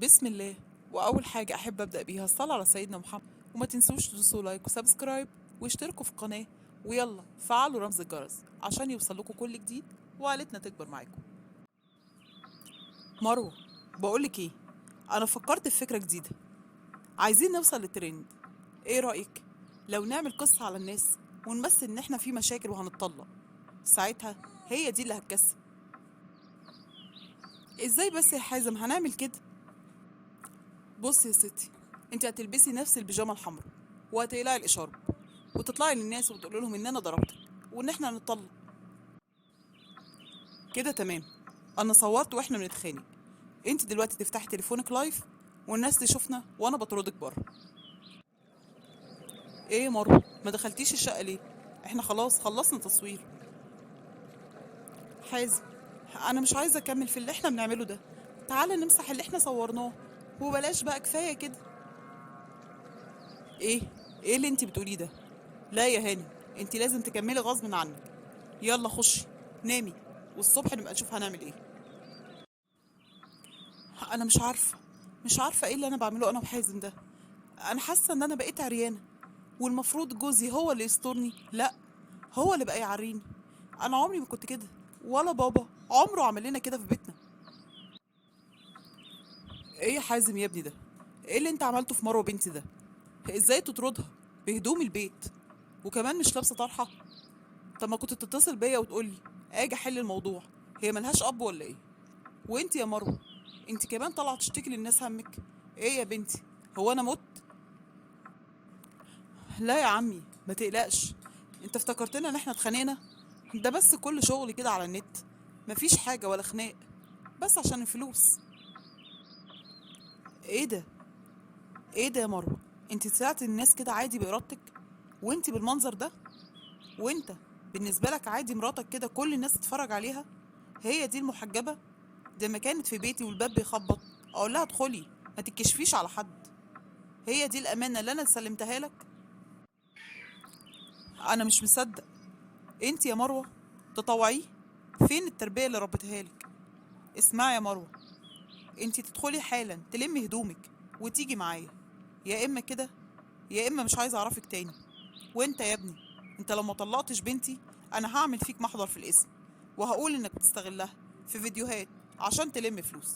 بسم الله. وأول حاجة أحب أبدأ بيها الصلاة على سيدنا محمد، وما تنسوش تدوسوا لايك وسبسكرايب واشتركوا في القناة، ويلا فعلوا رمز الجرس عشان يوصلكوا كل جديد وعيلتنا تكبر معاكم. مروة، بقولك ايه، أنا فكرت في فكرة جديدة. عايزين نوصل للترند. ايه رأيك لو نعمل قصة على الناس ونمثل إن احنا في مشاكل وهنتطلق؟ ساعتها هي دي اللي هتكسب. ازاي بس يا حازم هنعمل كده؟ بص يا ستي، انت هتلبسي نفس البيجامه الحمراء وهتقلعي الاشارب وتطلعي للناس وتقولي لهم ان انا ضربتك وان احنا هنتطلق. كده تمام. انا صورت واحنا بنتخانق. انت دلوقتي تفتحي تليفونك لايف والناس تشوفنا وانا بطردك بره. ايه يا مروه، ما دخلتيش الشقه ليه؟ احنا خلاص خلصنا تصوير. حازم، انا مش عايزه اكمل في اللي احنا بنعمله ده. تعالى نمسح اللي احنا صورناه وبلاش بقى، كفايه كده. ايه ايه اللي انت بتقوليه ده؟ لا يا هاني، انت لازم تكملي غصب عنك. يلا خشي نامي، والصبح نبقى نشوف هنعمل ايه. انا مش عارفه ايه اللي انا بعمله انا وحازم ده. انا حاسه ان انا بقيت عريانه، والمفروض جوزي هو اللي يسترني. لا، هو اللي بقى يعريني. انا عمري ما كنت كده، ولا بابا عمره عمل لنا كده في بيتنا. ايه يا حازم يا ابني ده؟ ايه اللي انت عملته في مروه بنتي ده؟ ازاي تطردها بهدوم البيت وكمان مش لابسه طرحه؟ طب ما كنت تتصل بيا وتقولي اجي احل الموضوع. هي ملهاش اب ولا ايه؟ وانت يا مروه، انت كمان طالعه تشتكي للناس همك؟ ايه يا بنتي، هو انا مت؟ لا يا عمي ما تقلقش. انت افتكرتنا ان احنا اتخانقنا؟ ده بس كل شغل كده على النت، مفيش حاجه ولا خناق، بس عشان الفلوس. ايه ده؟ ايه ده يا مروه؟ انت ساعت الناس كده عادي بارادتك؟ وانت بالمنظر ده؟ وانت بالنسبه لك عادي مراتك كده كل الناس تتفرج عليها؟ هي دي المحجبه؟ ده ما كانت في بيتي والباب بيخبط اقول لها ادخلي، ما تتكشفيش على حد. هي دي الامانه اللي انا سلمتها لك؟ انا مش مصدق. انت يا مروه تطوعيه؟ فين التربيه اللي ربيتها لك؟ اسمعي يا مروه، انت تدخلي حالا تلمي هدومك وتيجي معايا، يا اما كده يا اما مش عايزه اعرفك تاني. وانت يا ابني، انت لو ما طلقتش بنتي انا هعمل فيك محضر في الاسم، وهقول انك بتستغلها في فيديوهات عشان تلم فلوس.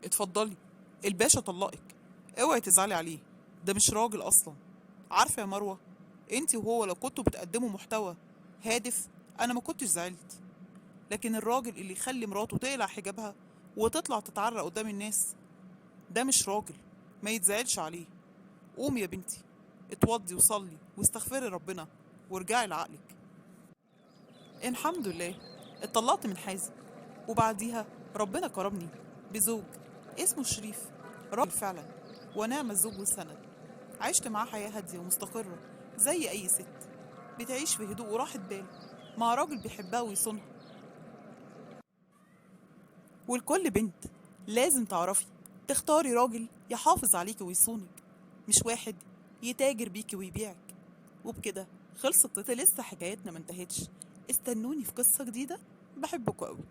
اتفضلي، الباشا طلقك، اوعي تزعلي عليه، ده مش راجل اصلا. عارفه يا مروه، انت وهو لو كنتوا بتقدموا محتوى هادف انا ما كنتش زعلت. لكن الراجل اللي يخلي مراته تقلع حجابها وتطلع تتعرى قدام الناس، ده مش راجل، ما يتزعلش عليه. قومي يا بنتي، اتوضي وصلي واستغفري ربنا وارجعي لعقلك. الحمد لله، اتطلقت من حازم، وبعديها ربنا كرمني بزوج اسمه شريف، راجل فعلا ونعم الزوج والسند. عشت معاه حياة هادية ومستقرة زي أي ست بتعيش في هدوء وراحة بال مع راجل بيحبها ويصونها. والكل بنت لازم تعرفي تختاري راجل يحافظ عليكي ويصونك، مش واحد يتاجر بيكي ويبيعك. وبكده خلصت لسه حكايتنا ما انتهتش. استنوني في قصة جديدة. بحبكوا قوي.